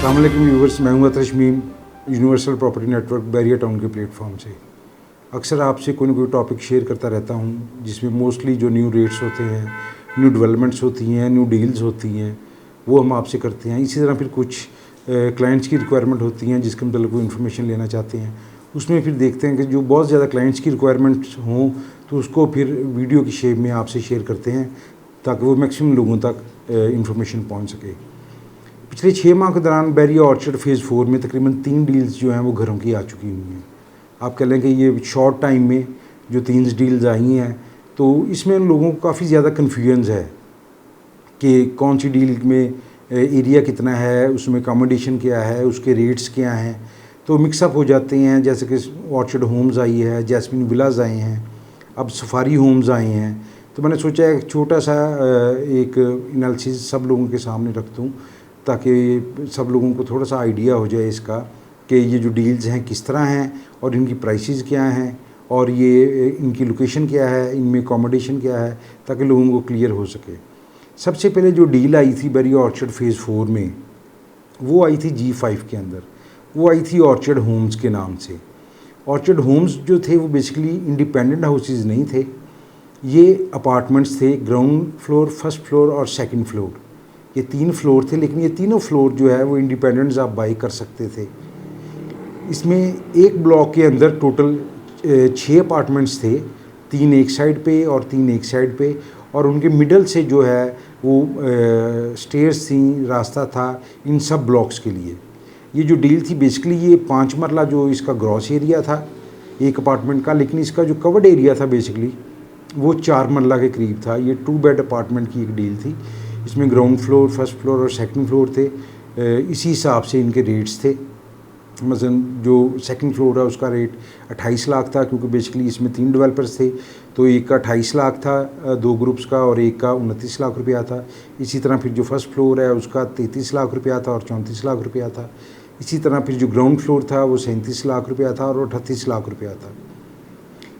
अस्सलाम वालेकुम व्यूवर्स, मैं हूं Tashmeem universal property network Bairia town के प्लेटफॉर्म से। अक्सर आपसे कोई ना कोई टॉपिक शेयर करता रहता हूं जिसमें मोस्टली जो न्यू रेट्स होते हैं, न्यू डेवलपमेंट्स होती हैं, न्यू डील्स होती हैं, वो हम आपसे करते हैं। इसी तरह फिर कुछ क्लाइंट्स की रिक्वायरमेंट होती हैं जिसके मतलब कोई इन्फॉर्मेशन लेना चाहते हैं, उसमें फिर देखते हैं कि जो बहुत ज़्यादा क्लाइंट्स की रिक्वायरमेंट्स हों तो उसको फिर वीडियो की शेप में आपसे शेयर करते हैं ताकि वो मैक्सिमम लोगों तक इन्फॉर्मेशन पहुँच सके। पिछले 6 माह के दौरान बैरिया ऑर्चर्ड फेज़ 4 में तकरीबन 3 डील्स जो हैं वो घरों की आ चुकी हुई हैं। आप कह लें कि ये शॉर्ट टाइम में जो 3 डील्स आई हैं, तो इसमें लोगों को काफ़ी ज़्यादा कन्फ्यूजन है कि कौन सी डील में एरिया कितना है, उसमें अकोमोडेशन क्या है, उसके रेट्स क्या हैं, तो मिक्सअप हो जाते हैं। जैसे कि ऑर्चर्ड होम्स आई है, जैस्मिन विलाज आए हैं, अब सफारी होम्स आए हैं। तो मैंने सोचा एक छोटा सा एक एनालिसिस सब लोगों के सामने रख दूँ ताकि सब लोगों को थोड़ा सा आइडिया हो जाए इसका कि ये जो डील्स हैं किस तरह हैं और इनकी प्राइसेस क्या हैं और ये इनकी लोकेशन क्या है, इनमें अकोमोडेशन क्या है, ताकि लोगों को क्लियर हो सके। सबसे पहले जो डील आई थी बैरिया ऑर्चर्ड फेज़ 4 में, वो आई थी G5 के अंदर। वो आई थी ऑर्चर्ड होम्स के नाम से। ऑर्चर्ड होम्स जो थे वो बेसिकली इंडिपेंडेंट हाउसेज नहीं थे, ये अपार्टमेंट्स थे। ग्राउंड फ्लोर, फर्स्ट फ्लोर और सेकंड फ्लोर, ये 3 फ्लोर थे। लेकिन ये तीनों फ्लोर जो है वो इंडिपेंडेंट्स आप बाई कर सकते थे। इसमें एक ब्लॉक के अंदर टोटल 6 अपार्टमेंट्स थे, 3 एक साइड पे और 3 एक साइड पे, और उनके मिडल से जो है वो स्टेयर्स थी, रास्ता था इन सब ब्लॉक्स के लिए। ये जो डील थी बेसिकली ये 5 मरला जो इसका ग्रॉस एरिया था एक अपार्टमेंट का, लेकिन इसका जो कवर्ड एरिया था बेसिकली वो 4 मरला के करीब था। ये 2 बेड अपार्टमेंट की एक डील थी। इसमें ग्राउंड फ्लोर, फर्स्ट फ्लोर और सेकंड फ्लोर थे। इसी हिसाब से इनके रेट्स थे। मसलन जो सेकंड फ्लोर है उसका रेट 28 लाख था, क्योंकि बेसिकली इसमें 3 डेवलपर्स थे, तो एक का 28 लाख था 2 ग्रुप्स का, और एक का 29 लाख रुपया था। इसी तरह फिर जो फर्स्ट फ्लोर है उसका 33 लाख रुपया था और 34 लाख रुपया था। इसी तरह फिर जो ग्राउंड फ्लोर था वो 37 लाख रुपया था और 38 लाख रुपया था।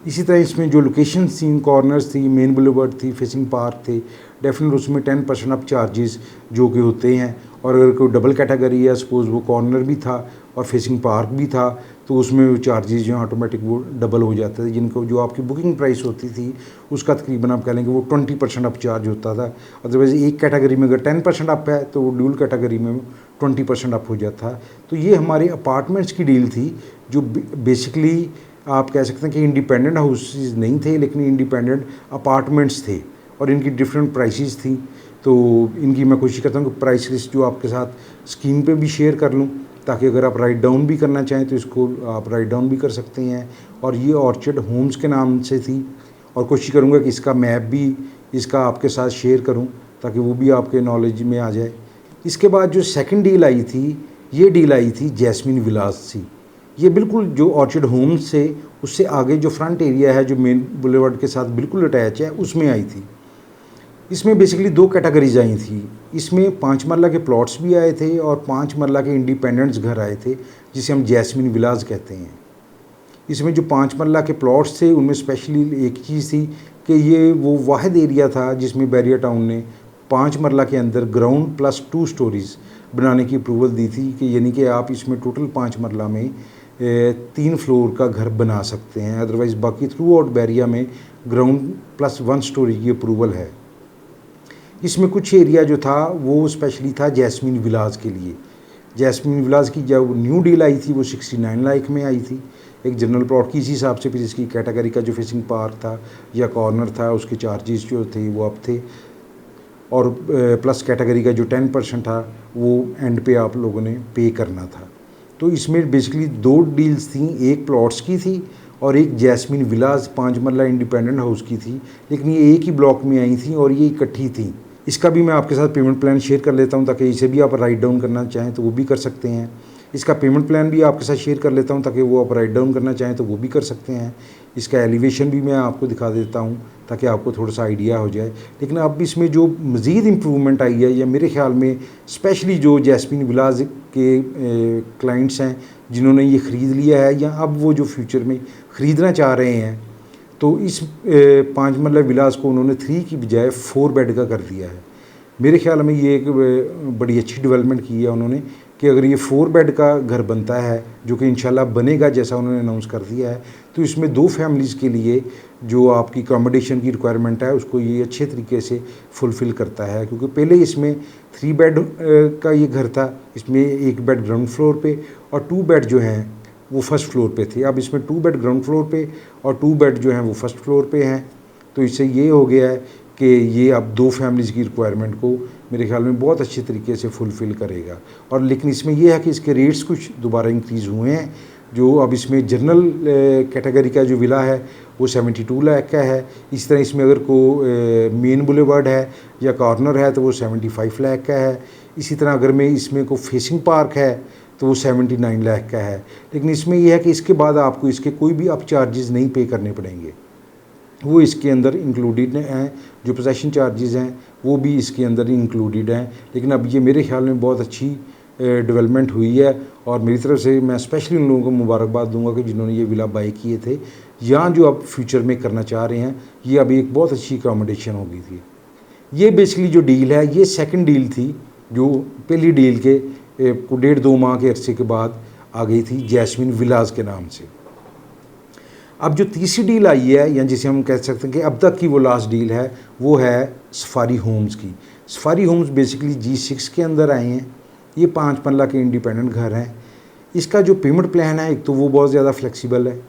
इसी तरह इसमें जो लोकेशंस थी, कॉर्नर्स थी, मेन बुलेवर्ड थी, फेसिंग पार्क थे, डेफिनेट उसमें 10% अप चार्जेस जो कि होते हैं। और अगर कोई डबल कैटेगरी है, सपोज़ वो कॉर्नर भी था और फेसिंग पार्क भी था, तो उसमें चार्जेस जो ऑटोमेटिक वो डबल हो जाते थे। जिनको जो आपकी बुकिंग प्राइस होती थी उसका तकरीबन आप कह लेंगे वो 20% अप चार्ज होता था। अदरवाइज़ एक कैटेगरी में अगर 10% अप है तो वो ड्यूल कैटेगरी में 20% अप हो जाता था। तो ये हमारे अपार्टमेंट्स की डील थी जो बेसिकली आप कह सकते हैं कि इंडिपेंडेंट हाउसेस नहीं थे, लेकिन इंडिपेंडेंट अपार्टमेंट्स थे और इनकी डिफरेंट प्राइसेस थी। तो इनकी मैं कोशिश करता हूँ कि प्राइस लिस्ट जो आपके साथ स्क्रीन पे भी शेयर कर लूँ, ताकि अगर आप राइट डाउन भी करना चाहें तो इसको आप राइट डाउन भी कर सकते हैं। और ये ऑर्चर्ड होम्स के नाम से थी, और कोशिश करूँगा कि इसका मैप भी इसका आपके साथ शेयर करूँ ताकि वो भी आपके नॉलेज में आ जाए। इसके बाद जो सेकेंड डील आई थी, ये डील आई थी जैस्मिन विलास से। ये बिल्कुल जो ऑर्चर्ड होम्स से उससे आगे जो फ्रंट एरिया है जो मेन बुलेवर्ड के साथ बिल्कुल अटैच है, उसमें आई थी। इसमें बेसिकली 2 कैटेगरीज आई थी। इसमें 5 मरला के प्लॉट्स भी आए थे और 5 मरला के इंडिपेंडेंट्स घर आए थे, जिसे हम जैस्मिन विलाज कहते हैं। इसमें जो 5 मरला के प्लॉट्स थे उनमें स्पेशली एक चीज़ थी कि ये वो वाहिद एरिया था जिसमें बैरिया टाउन ने 5 मरला के अंदर ग्राउंड प्लस 2 स्टोरीज़ बनाने की अप्रूवल दी थी, कि यानी कि आप इसमें टोटल 5 मरला में 3 फ्लोर का घर बना सकते हैं। अदरवाइज़ बाकी थ्रू आउट बैरिया में ग्राउंड प्लस 1 स्टोरी की अप्रूवल है। इसमें कुछ एरिया जो था वो स्पेशली था जैस्मिन विलाज के लिए। जैस्मिन विलाज की जब न्यू डील आई थी वो 69 लाख में आई थी, एक जनरल प्लॉट की। इसी हिसाब से फिर इसकी कैटेगरी का जो फेसिंग पार्क था या कॉर्नर था उसके चार्जेस जो थे वो अब थे, और प्लस कैटेगरी का जो 10% था वो एंड पे आप लोगों ने पे करना था। तो इसमें बेसिकली 2 डील्स थी, एक प्लॉट्स की थी और एक जैस्मिन विलाज 5 मरला इंडिपेंडेंट हाउस की थी, लेकिन ये एक ही ब्लॉक में आई थी और ये इकट्ठी थी। इसका भी मैं आपके साथ पेमेंट प्लान शेयर कर लेता हूँ ताकि इसे भी आप राइट डाउन करना चाहें तो वो भी कर सकते हैं। इसका पेमेंट प्लान भी आपके साथ शेयर कर लेता हूँ ताकि वो आप राइट डाउन करना चाहें तो वो भी कर सकते हैं। इसका एलिवेशन भी मैं आपको दिखा देता हूँ ताकि आपको थोड़ा सा आइडिया हो जाए। लेकिन अब इसमें जो मज़ीद इम्प्रूवमेंट आई है, या मेरे ख्याल में स्पेशली जो जैस्मिन विलाज के क्लाइंट्स हैं जिन्होंने ये ख़रीद लिया है या अब वो जो फ्यूचर में ख़रीदना चाह रहे हैं, तो इस 5 मरला विलास को उन्होंने 3 की बजाय 4 बेड का कर दिया है। मेरे ख्याल में ये एक बड़ी अच्छी डेवलपमेंट की है उन्होंने, कि अगर ये 4 बेड का घर बनता है, जो कि इंशाल्लाह बनेगा जैसा उन्होंने अनाउंस कर दिया है, तो इसमें 2 फैमिलीज़ के लिए जो आपकी अकोमोडेशन की रिक्वायरमेंट है उसको ये अच्छे तरीके से फुलफ़िल करता है। क्योंकि पहले इसमें 3 बेड का ये घर था, इसमें 1 बेड ग्राउंड फ्लोर पे और 2 बेड जो हैं वो फर्स्ट फ्लोर पे थे। अब इसमें 2 बेड ग्राउंड फ्लोर पे और 2 बेड जो हैं वो फर्स्ट फ्लोर पे हैं। तो इससे ये हो गया है कि ये अब 2 फैमिलीज़ की रिक्वायरमेंट को मेरे ख्याल में बहुत अच्छे तरीके से फुलफ़िल करेगा। और लेकिन इसमें यह है कि इसके रेट्स कुछ दोबारा इंक्रीज़ हुए हैं। जो अब इसमें जनरल कैटेगरी का जो विला है वो 72 लाख का है। इस तरह इसमें अगर मेन बुलेवार्ड है या कॉर्नर है तो वो 75 लाख का है। इसी तरह अगर मैं इसमें फेसिंग पार्क है तो वो 79 लाख का है। लेकिन इसमें यह है कि इसके बाद आपको इसके कोई भी अप चार्जेस नहीं पे करने पड़ेंगे, वो इसके अंदर इंक्लूडेड हैं। जो पोजेसन चार्जेस हैं वो भी इसके अंदर इंक्लूडेड हैं। लेकिन अब ये मेरे ख्याल में बहुत अच्छी डेवलपमेंट हुई है और मेरी तरफ से मैं स्पेशली उन लोगों को मुबारकबाद दूंगा कि जिन्होंने ये विला बाई किए थे या जो अब फ्यूचर में करना चाह रहे हैं। ये अभी एक बहुत अच्छी अकोमोडेशन होगी थी। ये बेसिकली जो डील है ये सेकंड डील थी, जो पहली डील के 1.5-2 माह के अरसे के बाद आ गई थी जैस्मिन विलास के नाम से। अब जो तीसरी डील आई है, या जिसे हम कह सकते हैं कि अब तक की वो लास्ट डील है, वो है सफारी होम्स की। सफारी होम्स बेसिकली G6 के अंदर आए हैं। ये 5 मरला के इंडिपेंडेंट घर हैं। इसका जो पेमेंट प्लान है, एक तो वो बहुत ज़्यादा फ्लेक्सिबल है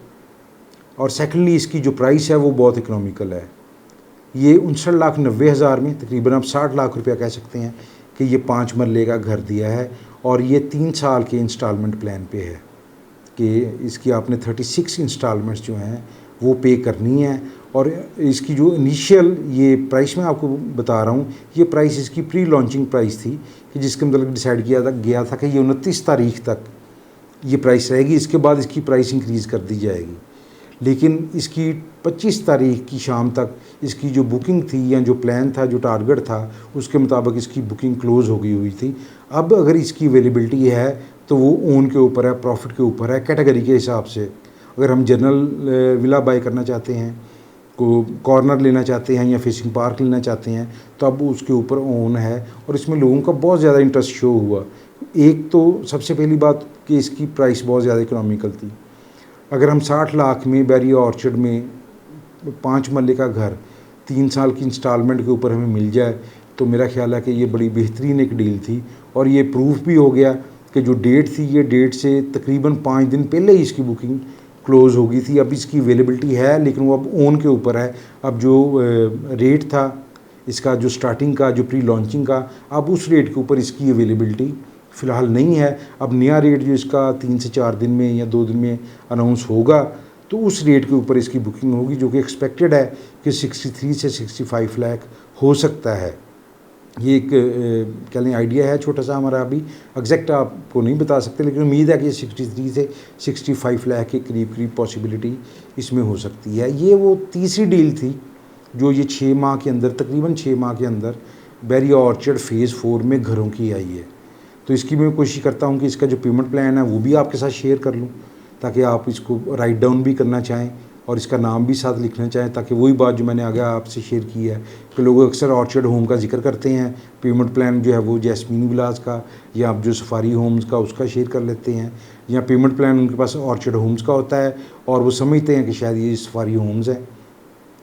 और सेकेंडली इसकी जो प्राइस है वो बहुत इकोनॉमिकल है। ये 59,90,000 में तकरीबन आप 60 लाख रुपया कह सकते हैं कि ये 5 मरले का घर दिया है। और ये 3 साल के इंस्टॉलमेंट प्लान पे है कि इसकी आपने 36 इंस्टॉलमेंट्स जो हैं वो पे करनी है। और इसकी जो इनिशियल ये प्राइस मैं आपको बता रहा हूँ, ये प्राइस इसकी प्री लॉन्चिंग प्राइस थी कि जिसके मतलब डिसाइड किया गया था कि ये 29 तारीख तक ये प्राइस रहेगी। इसके बाद इसकी प्राइस इंक्रीज़ कर दी जाएगी। लेकिन इसकी 25 तारीख की शाम तक इसकी जो बुकिंग थी या जो प्लान था, जो टारगेट था, उसके मुताबिक इसकी बुकिंग क्लोज़ हो गई हुई थी। अब अगर इसकी अवेलेबिलिटी है तो वो ओन के ऊपर है, प्रॉफिट के ऊपर है, कैटेगरी के हिसाब से। अगर हम जनरल विला बाय करना चाहते हैं, को कॉर्नर लेना चाहते हैं या फिशिंग पार्क लेना चाहते हैं, तो अब उसके ऊपर ओन है। और इसमें लोगों का बहुत ज़्यादा इंटरेस्ट शो हुआ। एक तो सबसे पहली बात कि इसकी प्राइस बहुत ज़्यादा इकोनॉमिकल थी। अगर हम 60 लाख में बैरिया ऑर्चर्ड में 5 मरले का घर 3 साल की इंस्टॉलमेंट के ऊपर हमें मिल जाए तो मेरा ख्याल है कि ये बड़ी बेहतरीन एक डील थी। और ये प्रूफ भी हो गया कि जो डेट थी, ये डेट से तकरीबन 5 दिन पहले ही इसकी बुकिंग क्लोज़ हो गई थी। अब इसकी अवेलेबिलिटी है, लेकिन वो अब ओन के ऊपर है। अब जो रेट था इसका, जो स्टार्टिंग का, जो प्री लॉन्चिंग का, अब उस रेट के ऊपर इसकी अवेलेबिलिटी फ़िलहाल नहीं है। अब नया रेट जो इसका 3 से 4 दिन में या 2 दिन में अनाउंस होगा तो उस रेट के ऊपर इसकी बुकिंग होगी, जो कि एक्सपेक्टेड है कि 63 से 65 लाख हो सकता है। ये एक क्या लें आइडिया है छोटा सा हमारा, अभी एग्जैक्ट आपको नहीं बता सकते, लेकिन उम्मीद है कि 63 से 65 लाख के करीब करीब पॉसिबिलिटी इसमें हो सकती है। ये वो तीसरी डील थी जो ये 6 माह के अंदर, तकरीबन 6 माह के अंदर बैरिया ऑर्चर्ड फ़ेज़ 4 में घरों की आई है। तो इसकी मैं कोशिश करता हूँ कि इसका जो पेमेंट प्लान है वो भी आपके साथ शेयर कर लूँ, ताकि आप इसको राइट डाउन भी करना चाहें और इसका नाम भी साथ लिखना चाहें, ताकि वही बात जो मैंने आगे आपसे शेयर की है कि लोग अक्सर ऑर्चर्ड होम का जिक्र करते हैं, पेमेंट प्लान जो है वो जैस्मीन विलास का या आप जो सफारी होम्स का उसका शेयर कर लेते हैं, या पेमेंट प्लान उनके पास ऑर्चर्ड होम्स का होता है और वो समझते हैं कि शायद ये सफारी होम्स है।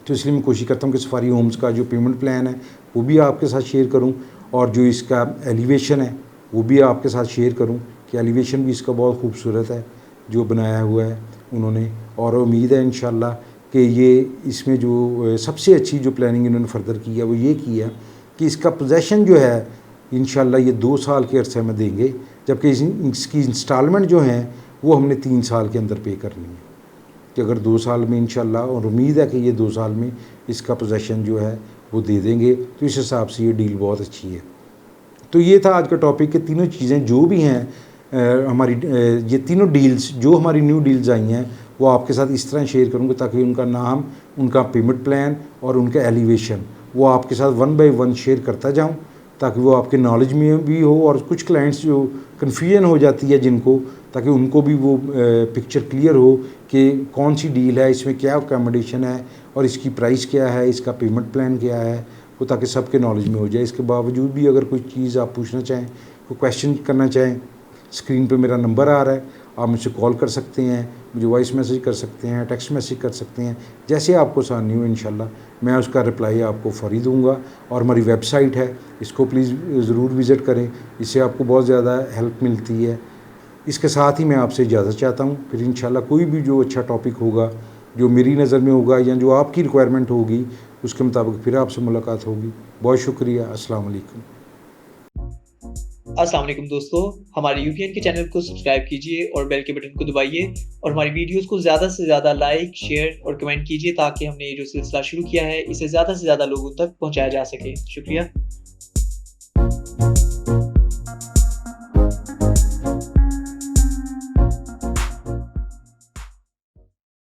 तो इसलिए मैं कोशिश करता हूँ कि सफारी होम्स का जो पेमेंट प्लान है वो भी आपके साथ शेयर करूँ और जो इसका एलिवेशन है वो भी आपके साथ शेयर करूं कि एलिवेशन भी इसका बहुत खूबसूरत है जो बनाया हुआ है उन्होंने। और उम्मीद है इंशाल्लाह कि ये इसमें जो सबसे अच्छी जो प्लानिंग इन्होंने फर्दर की है वो ये की है कि इसका पोजेसन जो है इंशाल्लाह ये 2 साल के अरसे में देंगे, जबकि इसकी इंस्टॉलमेंट जो हैं वो हमने 3 साल के अंदर पे करनी है। कि अगर 2 साल में इंशाल्लाह, और उम्मीद है कि ये 2 साल में इसका पोजेसन जो है वो दे देंगे, तो इस हिसाब से ये डील बहुत अच्छी है। तो ये था आज का टॉपिक कि तीनों चीज़ें जो भी हैं हमारी ये तीनों डील्स जो हमारी न्यू डील्स आई हैं वो आपके साथ इस तरह शेयर करूँगा ताकि उनका नाम, उनका पेमेंट प्लान और उनका एलिवेशन वो आपके साथ 1 बाय 1 शेयर करता जाऊँ, ताकि वो आपके नॉलेज में भी हो। और कुछ क्लाइंट्स जो कन्फ्यूजन हो जाती है जिनको, ताकि उनको भी वो पिक्चर क्लियर हो कि कौन सी डील है, इसमें क्या अकोमोडेशन है और इसकी प्राइस क्या है, इसका पेमेंट प्लान क्या है, वो ताकि सबके नॉलेज में हो जाए। इसके बावजूद भी अगर कोई चीज़ आप पूछना चाहें, कोई क्वेश्चन करना चाहें, स्क्रीन पे मेरा नंबर आ रहा है, आप मुझसे कॉल कर सकते हैं, मुझे वॉइस मैसेज कर सकते हैं, टेक्स्ट मैसेज कर सकते हैं, जैसे आपको आसानी हो इंशाल्लाह मैं उसका रिप्लाई आपको फ़ौरी दूंगा। और हमारी वेबसाइट है, इसको प्लीज़ ज़रूर विज़िट करें, इससे आपको बहुत ज़्यादा हेल्प मिलती है। इसके साथ ही मैं आपसे इजाज़त चाहता हूँ, फिर इंशाल्लाह कोई भी जो अच्छा टॉपिक होगा, जो मेरी नज़र में होगा या जो आपकी रिक्वायरमेंट होगी, उसके मुताबिक फिर आपसे मुलाकात होगी। बहुत शुक्रिया। अस्सलाम वालेकुम। अस्सलाम वालेकुम दोस्तों, हमारे यूपीएन के चैनल को सब्सक्राइब कीजिए और बेल के बटन को दबाइए और हमारी वीडियोस को ज़्यादा से ज़्यादा लाइक, शेयर और कमेंट कीजिए ताकि हमने ये जो सिलसिला शुरू किया है, इसे ज़्यादा से ज़्यादा लोगों तक पहुँचाया जा सके। शुक्रिया।